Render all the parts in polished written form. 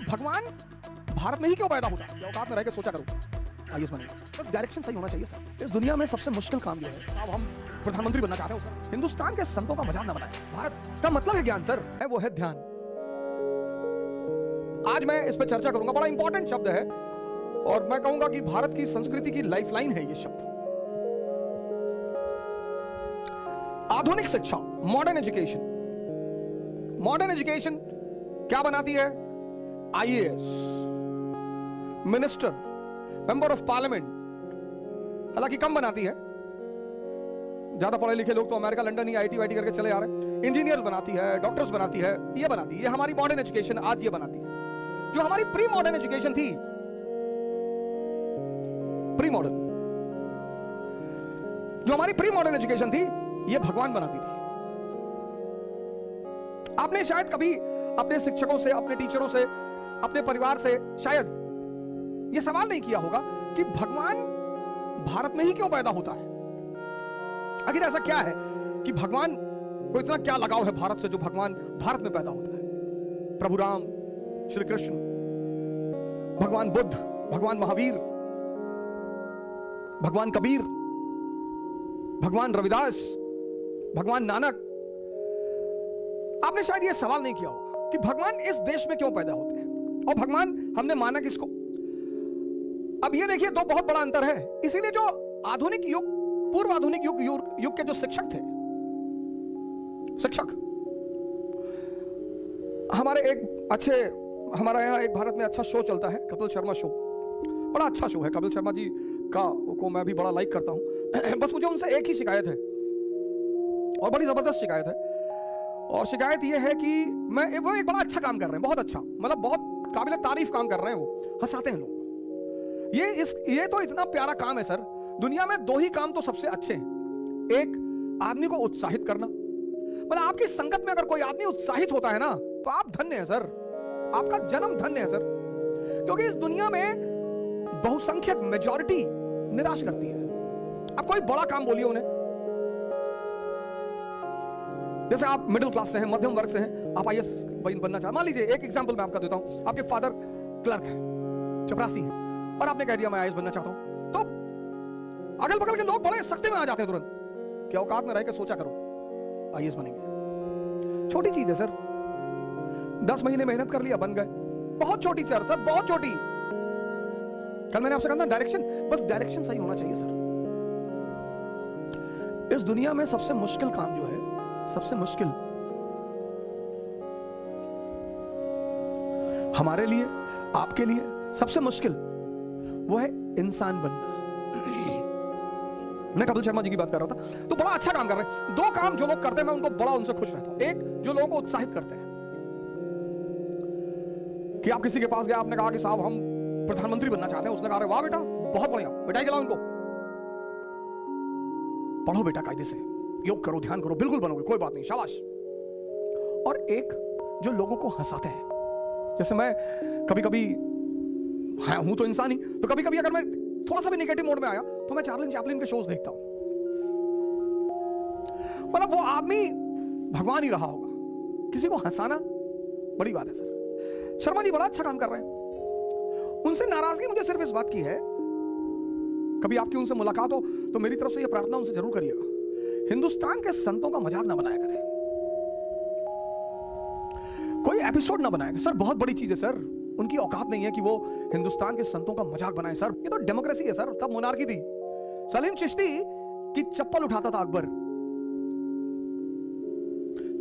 भगवान भारत में ही क्यों पैदा होता है? औकात में रह के सोचा करो, आईएएस बनेगा। बस डायरेक्शन सही होना चाहिए सर। इस दुनिया में सबसे मुश्किल काम ये है, अब हम प्रधानमंत्री बनना चाहते हैं उसका हिंदुस्तान के संतों का मजाक ना बनाए। भारत का मतलब है ज्ञान सर, है वो है ध्यान। आज मैं इस पर चर्चा करूंगा, बड़ा इंपॉर्टेंट शब्द है और मैं कहूंगा कि भारत की संस्कृति की लाइफलाइन है ये शब्द। आधुनिक शिक्षा, मॉडर्न एजुकेशन। मॉडर्न एजुकेशन क्या बनाती है? IAS, minister, member of parliament, हालांकि कम बनाती है। ज्यादा पढ़े लिखे लोग तो अमेरिका, लंदन ही आईटी वाईटी करके चले आ रहे हैं। इंजीनियर्स बनाती है, डॉक्टर्स बनाती है, ये बनाती है। ये हमारी मॉडर्न एजुकेशन आज ये बनाती है। जो हमारी प्री मॉडर्न एजुकेशन थी, प्री मॉडर्न, जो हमारी प्री मॉडर्न एजुकेशन थी, ये भगवान बनाती थी। आपने शायद कभी अपने शिक्षकों से, अपने टीचरों से, अपने परिवार से शायद यह सवाल नहीं किया होगा कि भगवान भारत में ही क्यों पैदा होता है? आखिर ऐसा क्या है कि भगवान को इतना क्या लगाव है भारत से जो भगवान भारत में पैदा होता है? प्रभु राम, श्री कृष्ण, भगवान बुद्ध, भगवान महावीर, भगवान कबीर, भगवान रविदास, भगवान नानक। आपने शायद यह सवाल नहीं किया होगा कि भगवान इस देश में क्यों पैदा होते हैं और भगवान हमने माना किसको? अब ये देखिए, दो बहुत बड़ा अंतर है। इसीलिए जो आधुनिक युग, पूर्व आधुनिक युग के जो शिक्षक थे, शिक्षक हमारे एक अच्छे, हमारा यहाँ एक भारत में अच्छा शो चलता है, कपिल शर्मा शो। बड़ा अच्छा शो है कपिल शर्मा जी का, को मैं भी बड़ा लाइक करता हूं। बस मुझे उनसे एक ही शिकायत है और बड़ी जबरदस्त शिकायत है, और शिकायत यह है कि वो एक बड़ा अच्छा काम कर रहे हैं, बहुत अच्छा, मतलब बहुत काबिल तारीफ काम कर रहे हैं। वो हंसाते हैं लोग। ये तो इतना प्यारा काम है सर। दुनिया में दो ही काम तो सबसे अच्छे हैं। एक, आदमी को उत्साहित करना। मतलब आपकी संगत में अगर कोई आदमी उत्साहित होता है ना, तो आप धन्य हैं सर, आपका जन्म धन्य है सर। क्योंकि इस दुनिया में बहुसंख्यक मेजॉरिटी निराश करती है। अब कोई बड़ा काम बोलिए उन्हें, जैसे आप मिडिल क्लास से हैं, मध्यम वर्ग से हैं, आप आईएएस बनना चाहते। मान लीजिए एक एग्जांपल मैं आपका देता हूं, आपके फादर क्लर्क है, चपरासी है, और आपने कह दिया मैं आईएएस बनना चाहता हूं, तो अगल बगल के लोग बड़े सख्ते में आ जाते हैं तुरंत कि औकात में रह के सोचा करो, आईएएस बनेंगे। छोटी चीज है सर, 10 महीने मेहनत कर लिया, बन गए। बहुत छोटी सर, बहुत छोटी। कल मैंने आपसे कहा था डायरेक्शन, बस डायरेक्शन सही होना चाहिए सर। इस दुनिया में सबसे मुश्किल काम जो है, सबसे मुश्किल हमारे लिए, आपके लिए सबसे मुश्किल, वो है इंसान बनना। मैं कपिल शर्मा जी की बात कर रहा था, तो बड़ा अच्छा काम कर रहे हैं। दो काम जो लोग करते हैं, मैं उनको बड़ा उनसे खुश रहता हूं। एक, जो लोगों को उत्साहित करते हैं कि आप किसी के पास गए, आपने कहा कि साहब हम प्रधानमंत्री बनना चाहते हैं, उसने कहा वाह बेटा बहुत बढ़िया, बिठाई खिलाओ इनको, पढ़ो बेटा कायदे से, योग करो, ध्यान करो, बिल्कुल बनोगे, कोई बात नहीं, शाबाश। और एक, जो लोगों को हंसाते हैं। जैसे मैं कभी कभी, हाँ हूं तो इंसान ही, तो कभी कभी अगर मैं थोड़ा सा भी नेगेटिव मोड में आया तो मैं चार्ली चैपलिन के शोज देखता हूं। मतलब वो आदमी भगवान ही रहा होगा। किसी को हंसाना बड़ी बात है सर। शर्मा जी बड़ा अच्छा काम कर रहे हैं। उनसे नाराजगी मुझे सिर्फ इस बात की है, कभी आपकी उनसे मुलाकात हो तो मेरी तरफ से यह प्रार्थना उनसे जरूर करिएगा, हिंदुस्तान के संतों का मजाक ना बनाया करें, कोई एपिसोड ना बनाएगा सर। बहुत बड़ी चीज है सर, उनकी औकात नहीं है कि वो हिंदुस्तान के संतों का मजाक बनाए सर। ये तो डेमोक्रेसी है सर, तब मोनार्की थी। सलीम चिश्ती की चप्पल उठाता था अकबर।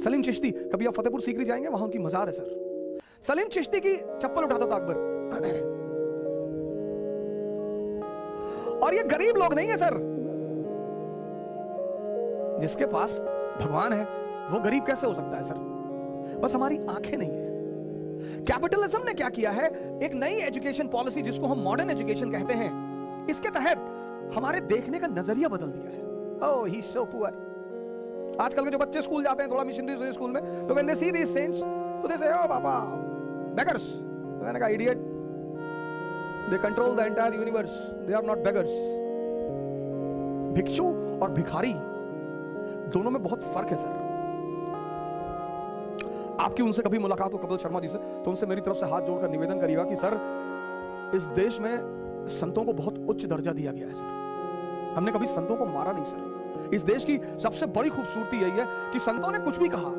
सलीम चिश्ती, कभी आप फतेहपुर सीकरी जाएंगे, वहां उनकी मजार है सर। सलीम चिश्ती की चप्पल उठाता था अकबर। और ये गरीब लोग नहीं है सर, जिसके पास भगवान है वो गरीब कैसे हो सकता है सर? बस हमारी आंखें नहीं है। कैपिटलिज्म ने क्या किया है, एक नई एजुकेशन पॉलिसी जिसको हम मॉडर्न एजुकेशन कहते हैं, इसके तहत हमारे देखने का नजरिया बदल दिया है। ओह ही सो पुअर। आजकल के जो बच्चे स्कूल जाते हैं, थोड़ा मिशनरी स्कूल में, तो when they C these cents, तो दे से ओ पापा बेगर्स। मैंने कहा idiot, they control the entire universe, they are not beggars. भिक्षु और भिखारी दोनों में बहुत फर्क है सर। आपकी उनसे कभी मुलाकात हो कपिल शर्मा जी से, तो उनसे मेरी तरफ से हाथ जोड़कर निवेदन करिएगा कि सर, इस देश में संतों को बहुत उच्च दर्जा दिया गया है सर। हमने कभी संतों को मारा नहीं सर। इस देश की सबसे बड़ी खूबसूरती यही है कि संतों ने कुछ भी कहा,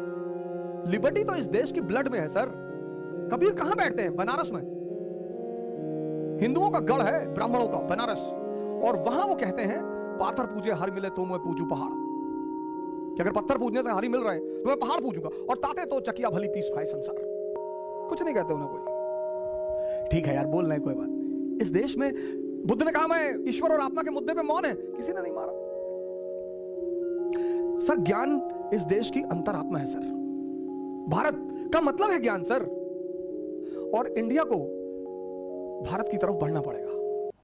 लिबर्टी तो इस देश की ब्लड में है सर। कबीर कहां बैठते हैं? बनारस में। हिंदुओं का गढ़ है, ब्राह्मणों का बनारस, और वहां वो कहते हैं पाथर पूजे हर मिले तो मैं पूजू पहाड़। कि अगर पत्थर पूजने से हरी मिल रहे हैं तो मैं पहाड़ पूजूंगा, और ताते तो चकिया भली पीस खाए संसार। कुछ नहीं कहते उन्हें कोई। ठीक है यार, बोल रहे हैं, कोई बात नहीं। इस देश में बुद्ध ने कहा मैं ईश्वर और आत्मा के मुद्दे पे मौन है, किसी ने नहीं मारा सर। ज्ञान इस देश की अंतरात्मा है सर। भारत का मतलब है ज्ञान सर, और इंडिया को भारत की तरफ बढ़ना पड़ेगा।